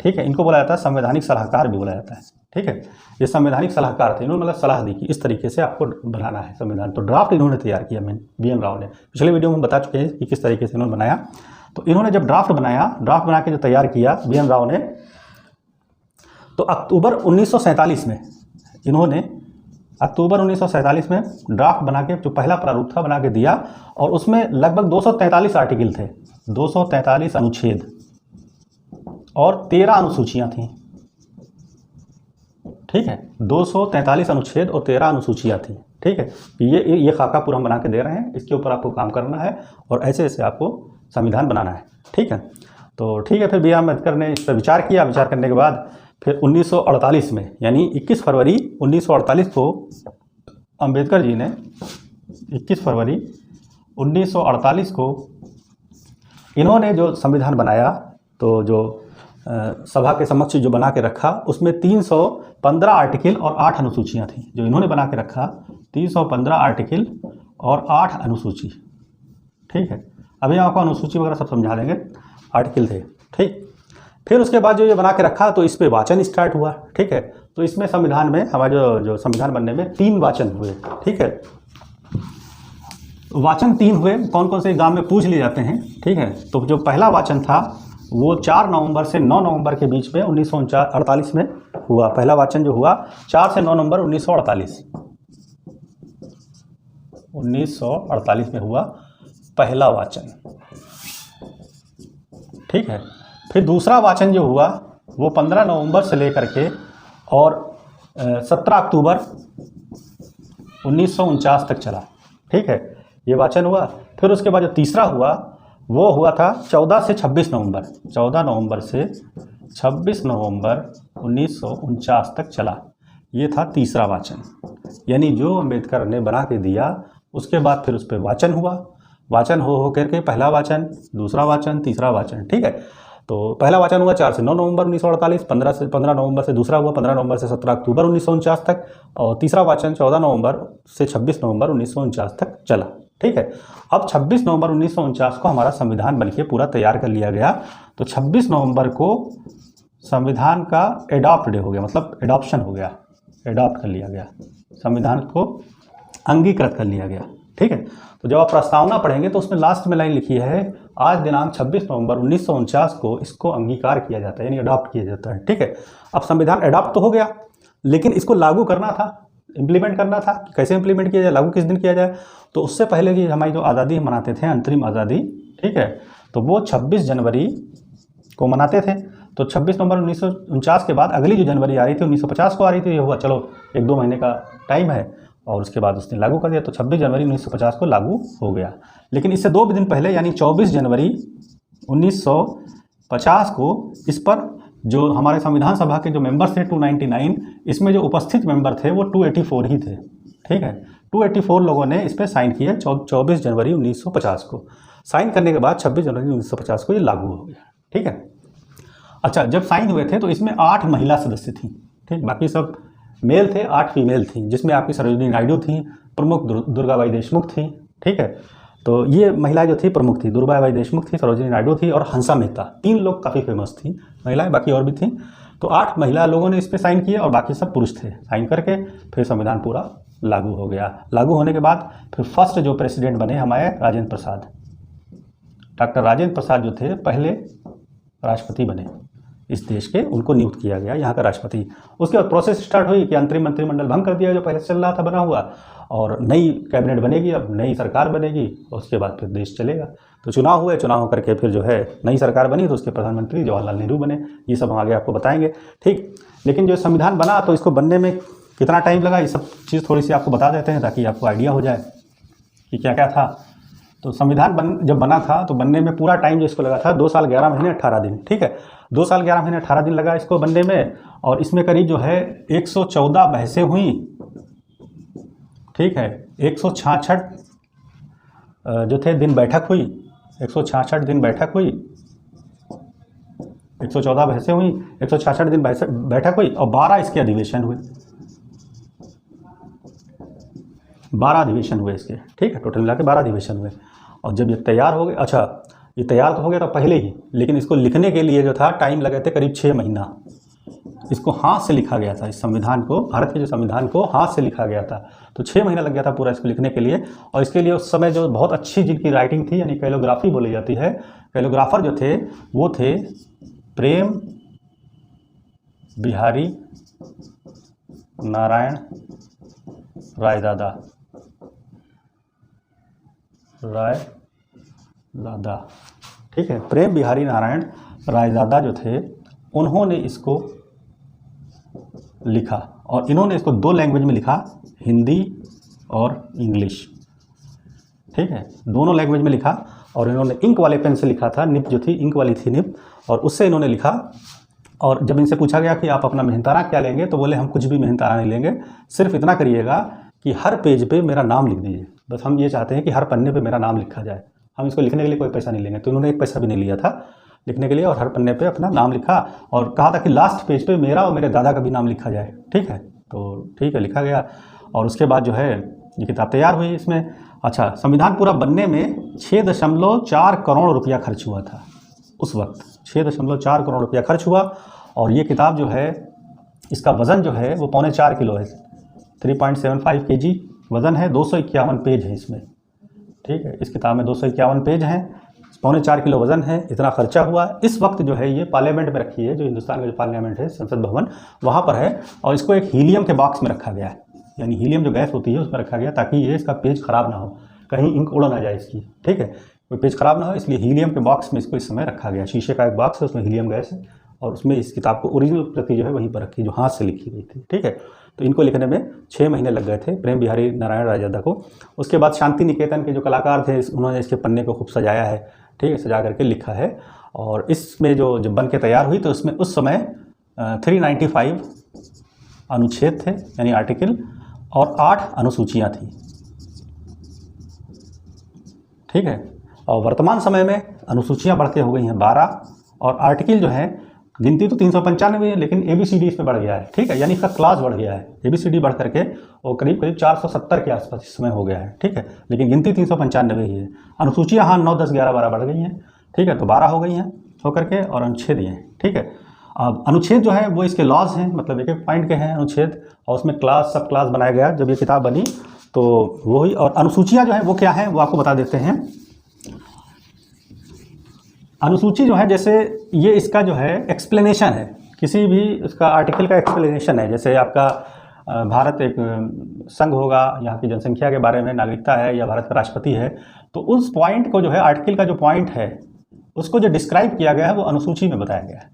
ठीक है, इनको बोला जाता है संवैधानिक सलाहकार भी बोला जाता है। ठीक है, ये संवैधानिक सलाहकार थे, इन्होंने मतलब सलाह दी कि इस तरीके से आपको बनाना है संविधान। तो ड्राफ्ट इन्होंने तैयार किया, B.N. राव ने। पिछले वीडियो में बता चुके हैं कि किस तरीके से इन्होंने बनाया। तो इन्होंने जब ड्राफ्ट बना के जो तैयार किया B.N. राव ने, तो अक्टूबर 1947 में इन्होंने ड्राफ्ट बना के जो पहला प्रारूप था बना के दिया, और उसमें लगभग 243 आर्टिकल थे, 243 अनुच्छेद और 13 अनुसूचियाँ थीं। ठीक है, 243 अनुच्छेद और 13 अनुसूचियाँ थीं। ठीक है, ये खाका पूरा हम बना के दे रहे हैं, इसके ऊपर आपको काम करना है और ऐसे ऐसे आपको संविधान बनाना है। ठीक है, तो ठीक है, फिर B.R. अम्बेडकर ने इस पर विचार किया। विचार करने के बाद फिर 1948 में, यानी 21 फरवरी 1948 को अम्बेडकर जी ने 21 फरवरी 1948 को इन्होंने जो संविधान बनाया, तो जो सभा के समक्ष जो बना के रखा उसमें 315 आर्टिकल और 8 अनुसूचियाँ थीं। जो इन्होंने बना के रखा 315 आर्टिकल और 8 अनुसूची। ठीक है, अभी आपको अनुसूची वगैरह सब समझा देंगे, आर्टिकल थे। ठीक, फिर उसके बाद जो ये बना के रखा तो इस पर वाचन स्टार्ट हुआ। ठीक है, तो इसमें संविधान में हमारे जो संविधान बनने में 3 वाचन हुए। ठीक है, वाचन 3 हुए, कौन कौन से एग्जाम में पूछ लिए जाते हैं। ठीक है, तो जो पहला वाचन था वो 4 नवंबर से 9 नवंबर के बीच में 1948 में हुआ। पहला वाचन जो हुआ 4 से 9 नवंबर 1948 में हुआ पहला वाचन। ठीक है, फिर दूसरा वाचन जो हुआ वो 15 नवंबर से लेकर के और 17 अक्टूबर 1949 तक चला। ठीक है, ये वाचन हुआ। फिर उसके बाद जो तीसरा हुआ वो हुआ था 14 से 26 नवंबर, 14 नवंबर से 26 नवंबर 1949 तक चला। ये था तीसरा वाचन, यानी जो अम्बेडकर ने बना के दिया उसके बाद फिर उस पर वाचन हुआ। वाचन हो करके पहला वाचन, दूसरा वाचन, तीसरा वाचन। ठीक है, तो पहला वाचन हुआ 4 से 9 नवंबर 1948, 15 नवंबर से दूसरा हुआ 15 नवंबर से 17 अक्टूबर 1949 तक, और तीसरा वाचन 14 नवंबर से 26 नवंबर 1949 तक चला। ठीक है, अब 26 नवंबर 1949 को हमारा संविधान बनके पूरा तैयार कर लिया गया। तो 26 नवंबर को संविधान का एडॉप्ट डे हो गया, मतलब एडॉप्शन हो गया, एडॉप्ट कर लिया गया, संविधान को अंगीकृत कर लिया गया। ठीक है, तो जब आप प्रस्तावना पढ़ेंगे तो उसमें लास्ट में लाइन लिखी है, आज दिनांक 26 नवंबर 1949 को इसको अंगीकार किया जाता है, यानी अडॉप्ट किया जाता है। ठीक है, अब संविधान अडॉप्ट तो हो गया, लेकिन इसको लागू करना था, इम्प्लीमेंट करना था। कैसे इम्प्लीमेंट किया जाए, लागू किस दिन किया जाए, तो उससे पहले की हमारी जो आज़ादी मनाते थे, अंतरिम आज़ादी, ठीक है, तो वो 26 जनवरी को मनाते थे। तो 26 नवंबर 1949 के बाद अगली जो जनवरी आ रही थी 1950 को आ रही थी, ये हुआ चलो 1-2 महीने का टाइम है, और उसके बाद उसने लागू कर दिया। तो 26 जनवरी 1950 को लागू हो गया। लेकिन इससे 2 दिन पहले यानी 24 जनवरी 1950 को इस पर जो हमारे संविधान सभा के जो मेंबर्स थे 299, इसमें जो उपस्थित मेंबर थे वो 284 ही थे। ठीक है, 284 लोगों ने इस पर साइन किया 24 जनवरी 1950 को। साइन करने के बाद 26 जनवरी 1950 को ये लागू हो गया। ठीक है, अच्छा, जब साइन हुए थे तो इसमें 8 महिला सदस्य थी। ठीक, बाकी सब मेल थे, 8 फीमेल थी, जिसमें आपकी सरोजिनी नायडू थी, प्रमुख दुर्गाबाई देशमुख थी। ठीक है, तो ये महिला जो थी प्रमुख थी, दुर्गाबाई देशमुख थी, सरोजिनी नायडू थी और हंसा मेहता। 3 लोग काफ़ी फेमस थी महिलाएं, बाकी और भी थी। तो 8 महिला लोगों ने इस पर साइन किए और बाकी सब पुरुष थे। साइन करके फिर संविधान पूरा लागू हो गया। लागू होने के बाद फिर फर्स्ट जो प्रेसिडेंट बने हमारे राजेंद्र प्रसाद, डॉक्टर राजेंद्र प्रसाद जो थे पहले राष्ट्रपति बने इस देश के, उनको नियुक्त किया गया यहाँ का राष्ट्रपति। उसके बाद प्रोसेस स्टार्ट हुई कि अंतरिम मंत्रिमंडल भंग कर दिया जो पहले से चल रहा था बना हुआ, और नई कैबिनेट बनेगी, अब नई सरकार बनेगी, उसके बाद फिर देश चलेगा। तो चुनाव हुए, चुनाव करके फिर जो है नई सरकार बनी, तो उसके प्रधानमंत्री जवाहरलाल नेहरू बने। ये सब हम आगे आपको बताएंगे, ठीक। लेकिन जो संविधान बना तो इसको बनने में कितना टाइम लगा, ये सब चीज़ थोड़ी सी आपको बता देते हैं ताकि आपको आइडिया हो जाए कि क्या क्या था। तो संविधान जब बना था तो बनने में पूरा टाइम जो इसको लगा था 2 साल 11 महीने 18 दिन, ठीक है। 2 साल 11 महीने 18 दिन लगा इसको बनने में, और इसमें करीब जो है 114 बहसें हुई, ठीक है। 166 जो थे दिन बैठक हुई, 166 दिन बैठक हुई, 114 बहसें हुई, 166 दिन बैठक हुई, और 12 इसके अधिवेशन हुए, 12 अधिवेशन हुए इसके, ठीक है। टोटल मिला के 12 अधिवेशन हुए। और जब ये तैयार हो गए, अच्छा ये तैयार तो हो गया था पहले ही, लेकिन इसको लिखने के लिए जो था टाइम लगे थे करीब 6 महीना। इसको हाथ से लिखा गया था, इस संविधान को, भारत के जो संविधान को हाथ से लिखा गया था, तो 6 महीना लग गया था पूरा इसको लिखने के लिए। और इसके लिए उस समय जो बहुत अच्छी जिनकी राइटिंग थी, यानी कैलोग्राफी बोली जाती है, कैलोग्राफर जो थे वो थे प्रेम बिहारी नारायण रायदादा, ठीक है। प्रेम बिहारी नारायण रायदादा जो थे उन्होंने इसको लिखा, और इन्होंने इसको 2 लैंग्वेज में लिखा, हिंदी और इंग्लिश, ठीक है। दोनों लैंग्वेज में लिखा, और इन्होंने इंक वाले पेन से लिखा था, निब जो थी इंक वाली थी निब, और उससे इन्होंने लिखा। और जब इनसे पूछा गया कि आप अपना मेहनताना क्या लेंगे, तो बोले हम कुछ भी मेहनताना नहीं लेंगे, सिर्फ इतना करिएगा कि हर पेज पे मेरा नाम लिख दीजिए, बस हम ये चाहते हैं कि हर पन्ने पे मेरा नाम लिखा जाए, हम इसको लिखने के लिए कोई पैसा नहीं लेंगे। तो उन्होंने 1 पैसा भी नहीं लिया था लिखने के लिए, और हर पन्ने पे अपना नाम लिखा, और कहा था कि लास्ट पेज पे मेरा और मेरे दादा का भी नाम लिखा जाए, ठीक है। तो ठीक है, लिखा गया, और उसके बाद जो है ये किताब तैयार हुई इसमें। अच्छा, संविधान पूरा बनने में 6.4 करोड़ रुपया खर्च हुआ था उस वक्त, 6.4 करोड़ रुपया खर्च हुआ। और ये किताब जो है, इसका वज़न जो है वो 3.25 किलो है, 3.75 kg वज़न है, 251 पेज है इसमें, ठीक है। इस किताब में 251 पेज हैं, 3.25 किलो वज़न है, इतना खर्चा हुआ। इस वक्त जो है ये पार्लियामेंट में रखी है, जो हिंदुस्तान का जो पार्लियामेंट है, संसद भवन, वहाँ पर है, और इसको एक हीलियम के बॉक्स में रखा गया है, यानी हीलियम जो गैस होती है उसमें रखा गया, ताकि ये इसका पेज ख़राब ना हो, कहीं इंक उड़ ना जाए इसकी, ठीक है, कोई पेज ख़राब ना हो, इसलिए हीलियम के बॉक्स में इसको इस समय रखा गया। शीशे का एक बॉक्स है, उसमें हीलियम गैस है, और उसमें इस किताब को ओरिजिनल प्रति जो है वहीं पर रखी, जो हाथ से लिखी गई थी, ठीक है। तो इनको लिखने में 6 महीने लग गए थे प्रेम बिहारी नारायण रायदादा को। उसके बाद शांति निकेतन के जो कलाकार थे, उन्होंने इसके पन्ने को खूब सजाया है, ठीक है, सजा करके लिखा है। और इसमें जो जब बन के तैयार हुई, तो उसमें उस समय 395 अनुच्छेद थे, यानी आर्टिकल, और 8 अनुसूचियाँ थी, ठीक है। और वर्तमान समय में अनुसूचियाँ बढ़ के हो गई हैं 12, और आर्टिकल जो है गिनती तो 395 है, लेकिन ABCD इसमें बढ़ गया है, ठीक है, यानी इसका क्लास बढ़ गया है, ABCD बढ़ करके वो करीब 470 के आसपास इस समय हो गया है, ठीक है, लेकिन गिनती 395 ही है। अनुसूचियाँ हाँ 9, 10, 11, 12 बढ़ गई हैं, ठीक है, तो 12 हो गई हैं होकर के, और अनुच्छेद ये हैं, ठीक है। अब अनुच्छेद जो है वो इसके लॉज हैं, मतलब एक एक पॉइंट के हैं अनुच्छेद, और उसमें क्लास, सब क्लास बनाया गया जब ये किताब बनी, तो वही। और अनुसूचियाँ जो है वो क्या है वो आपको बता देते हैं। अनुसूची जो है, जैसे ये इसका जो है एक्सप्लेनेशन है, किसी भी उसका आर्टिकल का एक्सप्लेनेशन है। जैसे आपका भारत एक संघ होगा, यहाँ की जनसंख्या के बारे में, नागरिकता है, या भारत का राष्ट्रपति है, तो उस पॉइंट को जो है, आर्टिकल का जो पॉइंट है उसको जो डिस्क्राइब किया गया है वो अनुसूची में बताया गया है,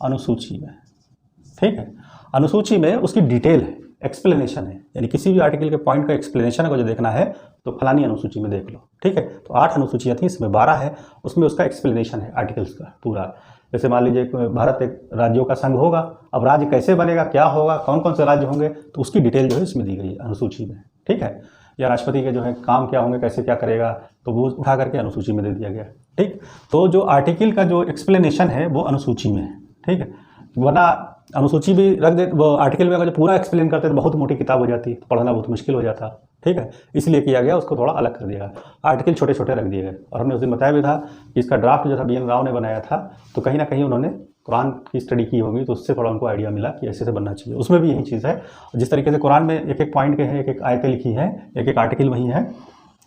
अनुसूची में, ठीक है। अनुसूची में उसकी डिटेल है, एक्सप्लेनेशन है, यानी किसी भी आर्टिकल के पॉइंट का एक्सप्लेनेशन को जो देखना है तो फलानी अनुसूची में देख लो, ठीक है। तो 8 अनुसूचियाँ थी, इसमें 12 है, उसमें उसका एक्सप्लेनेशन है आर्टिकल्स का पूरा। जैसे मान लीजिए भारत एक राज्यों का संघ होगा, अब राज्य कैसे बनेगा, क्या होगा, कौन कौन से राज्य होंगे, तो उसकी डिटेल जो है इसमें दी गई है अनुसूची में, ठीक है। या राष्ट्रपति के जो है काम क्या होंगे, कैसे क्या करेगा, तो वो उठा करके अनुसूची में दे दिया गया, ठीक। तो जो आर्टिकल का जो एक्सप्लेनेशन है वो अनुसूची में है, ठीक है। वरना अनुसूची भी रख दे, वो आर्टिकल में अगर पूरा एक्सप्लेन करते तो बहुत मोटी किताब हो जाती, तो पढ़ना बहुत मुश्किल हो जाता, ठीक है। इसलिए किया गया, उसको थोड़ा अलग कर दिया गया, आर्टिकल छोटे छोटे रख दिए गए। और हमने उस दिन बताया भी था कि इसका ड्राफ्ट जो था BN राव ने बनाया था, तो कहीं ना कहीं उन्होंने कुरान की स्टडी की होगी तो उससे थोड़ा उनको आइडिया मिला कि ऐसे बनना चाहिए। उसमें भी यही चीज़ है। जिस तरीके से कुरान में एक एक पॉइंट के हैं, एक एक आयतें लिखी हैं, एक एक आर्टिकल वही है,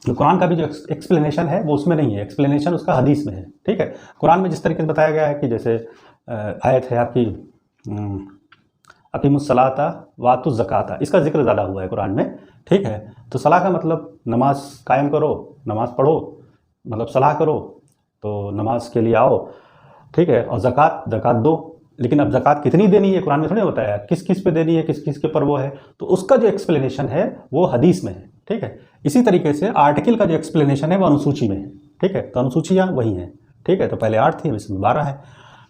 तो कुरान का भी जो एक्सप्लेनेशन है वो उसमें नहीं है, एक्सप्लेनेशन उसका हदीस में है। ठीक है, कुरान में जिस तरीके से बताया गया है कि जैसे आयत है आपकी अकीमुस्सलाता वातुज़ ज़काता, इसका जिक्र ज़्यादा हुआ है कुरान में। ठीक है, तो सलाह का मतलब नमाज कायम करो, नमाज पढ़ो, मतलब सलाह करो, तो नमाज के लिए आओ। ठीक है, और ज़कात दो। लेकिन अब ज़कात कितनी देनी है कुरान में थोड़ी बताया, किस किस पे देनी है, किस किस के ऊपर वो है, तो उसका जो एक्सप्लेनेशन है वो हदीस में है। ठीक है, इसी तरीके से आर्टिकल का जो एक्सप्लेनेशन है वो अनुसूची में है। ठीक है, तो अनुसूचियाँ वही हैं। ठीक है, तो पहले 8 थी, अब इसमें 12 है।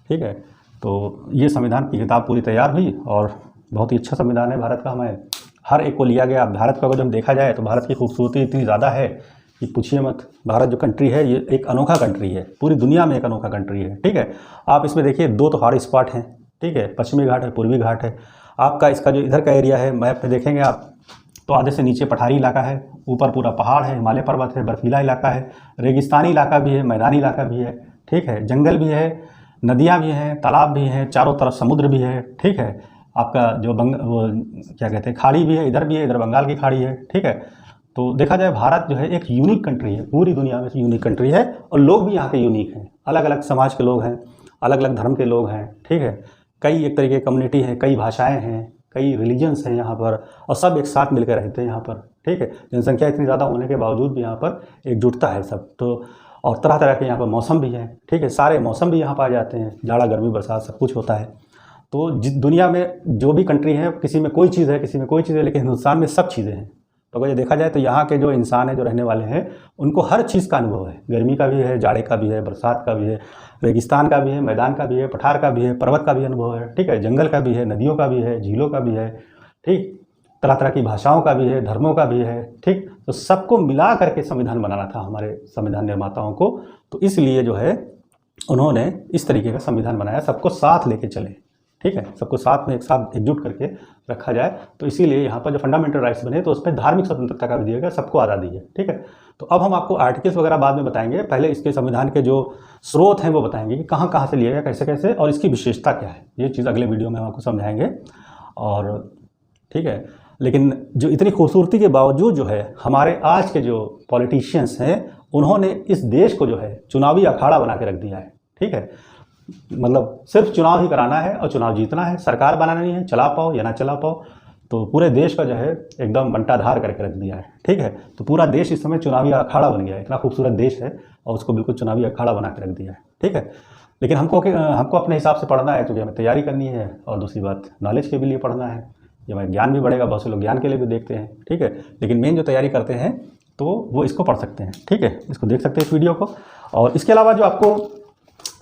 ठीक है, तो ये संविधान की किताब पूरी तैयार हुई और बहुत ही अच्छा संविधान है भारत का। हमें हर एक को लिया गया। भारत का अगर जब देखा जाए तो भारत की खूबसूरती इतनी ज़्यादा है कि पूछिए मत। भारत जो कंट्री है ये एक अनोखा कंट्री है, पूरी दुनिया में एक अनोखा कंट्री है। ठीक है, आप इसमें देखिए 2 तो हॉट स्पॉट हैं। ठीक है, पश्चिमी घाट है, पूर्वी घाट है। आपका इसका जो इधर का एरिया है मैप पे देखेंगे आप तो आधे से नीचे पठारी इलाका है, ऊपर पूरा पहाड़ है, हिमालय पर्वत है, बर्फीला इलाका है, रेगिस्तानी इलाका भी है, मैदानी इलाका भी है। ठीक है, जंगल भी है, नदियाँ भी हैं, तालाब भी हैं, चारों तरफ समुद्र भी है। ठीक है, आपका जो वो क्या कहते हैं खाड़ी भी है, इधर भी है, इधर बंगाल की खाड़ी है। ठीक है, तो देखा जाए भारत जो है एक यूनिक कंट्री है, पूरी दुनिया में से यूनिक कंट्री है। और लोग भी यहाँ के यूनिक हैं, अलग अलग समाज के लोग हैं, अलग अलग धर्म के लोग हैं। ठीक है, कई एक तरीके की कम्युनिटी है, कई भाषाएँ हैं, कई रिलीजन्स हैं यहाँ पर, और सब एक साथ मिलकर रहते हैं यहाँ पर। ठीक है, जनसंख्या इतनी ज़्यादा होने के बावजूद भी यहाँ पर एकजुटता है सब। तो और तरह तरह के यहाँ पर मौसम भी हैं। ठीक है, सारे मौसम भी यहाँ पाए जाते हैं, जाड़ा गर्मी बरसात सब कुछ होता है। तो जिस दुनिया में जो भी कंट्री है, किसी में कोई चीज़ है, किसी में कोई चीज़ है, लेकिन हिंदुस्तान में सब चीज़ें हैं। तो अगर ये देखा जाए तो यहाँ के जो इंसान है, जो रहने वाले हैं, उनको हर चीज़ का अनुभव है। गर्मी का भी है, जाड़े का भी है, बरसात का भी है, रेगिस्तान का भी है, मैदान का भी है, पठार का भी है, पर्वत का भी अनुभव है। ठीक है, जंगल का भी है, नदियों का भी है, झीलों का भी है। ठीक, तरह तरह की भाषाओं का भी है, धर्मों का भी है। ठीक, तो सबको मिला करके संविधान बनाना था हमारे संविधान निर्माताओं को। तो इसलिए जो है उन्होंने इस तरीके का संविधान बनाया, सबको साथ लेके चले। ठीक है, सबको साथ में एक साथ एकजुट करके रखा जाए। तो इसीलिए यहाँ पर जो फंडामेंटल राइट्स बने तो उसमें धार्मिक स्वतंत्रता का भी दिया गया, सबको आज़ादी है। ठीक है, तो अब हम आपको आर्टिकल्स वगैरह बाद में बताएंगे, पहले इसके संविधान के जो स्रोत हैं वो बताएंगे कि कहाँ कहाँ से लिया गया, कैसे कैसे, और इसकी विशेषता क्या है। ये चीज़ अगले वीडियो में हम आपको समझाएंगे। और ठीक है, लेकिन जो इतनी खूबसूरती के बावजूद जो है हमारे आज के जो पॉलिटिशियंस हैं उन्होंने इस देश को जो है चुनावी अखाड़ा बना के रख दिया है। ठीक है, मतलब सिर्फ चुनाव ही कराना है और चुनाव जीतना है, सरकार बनाना नहीं है, चला पाओ या ना चला पाओ। तो पूरे देश का जो है एकदम बंटाधार करके रख दिया है। ठीक है, तो पूरा देश इस समय चुनावी अखाड़ा बन गया है। इतना खूबसूरत देश है और उसको बिल्कुल चुनावी अखाड़ा बना के रख दिया है। ठीक है, लेकिन हमको अपने हिसाब से पढ़ना है, क्योंकि हमें तैयारी करनी है, और दूसरी बात नॉलेज के भी लिए पढ़ना है, ये हमें ज्ञान भी बढ़ेगा। बहुत से लोग ज्ञान के लिए भी देखते हैं। ठीक है, लेकिन मेन जो तैयारी करते हैं तो वो इसको पढ़ सकते हैं। ठीक है, इसको देख सकते हैं इस वीडियो को। और इसके अलावा जो आपको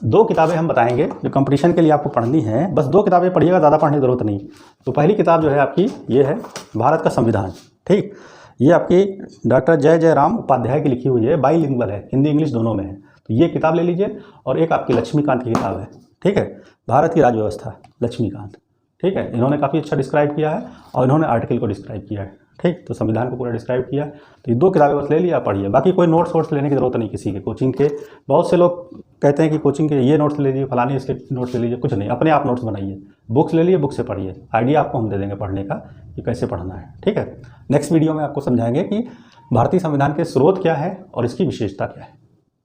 2 किताबें हम बताएंगे जो कंपटीशन के लिए आपको पढ़नी है, बस 2 किताबें पढ़िएगा, ज़्यादा पढ़ने की ज़रूरत नहीं। तो पहली किताब जो है आपकी ये है भारत का संविधान। ठीक, ये आपकी डॉक्टर जय राम उपाध्याय की लिखी हुई है, बाईलिंगुअल है, हिंदी इंग्लिश दोनों में है। तो ये किताब ले लीजिए। और एक आपकी लक्ष्मीकांत की किताब है। ठीक है, भारत की राज्य व्यवस्था, लक्ष्मीकांत। ठीक है, इन्होंने काफ़ी अच्छा डिस्क्राइब किया है और इन्होंने आर्टिकल को डिस्क्राइब किया है। ठीक, तो संविधान को पूरा डिस्क्राइब किया है। तो ये 2 किताबें बस ले लिया, पढ़िए। बाकी कोई नोट्स वोट्स लेने की ज़रूरत नहीं किसी के, कोचिंग के। बहुत से लोग कहते हैं कि कोचिंग के ये नोट्स ले लीजिए, फलाने इसके नोट्स ले लीजिए, कुछ नहीं, अपने आप नोट्स बनाइए, बुक्स ले लिए, बुक से पढ़िए। आइडिया आपको हम दे देंगे पढ़ने का कि कैसे पढ़ना है। ठीक है, नेक्स्ट वीडियो में आपको समझाएंगे कि भारतीय संविधान के स्रोत क्या है और इसकी विशेषता क्या है।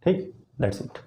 ठीक, दैट्स इट।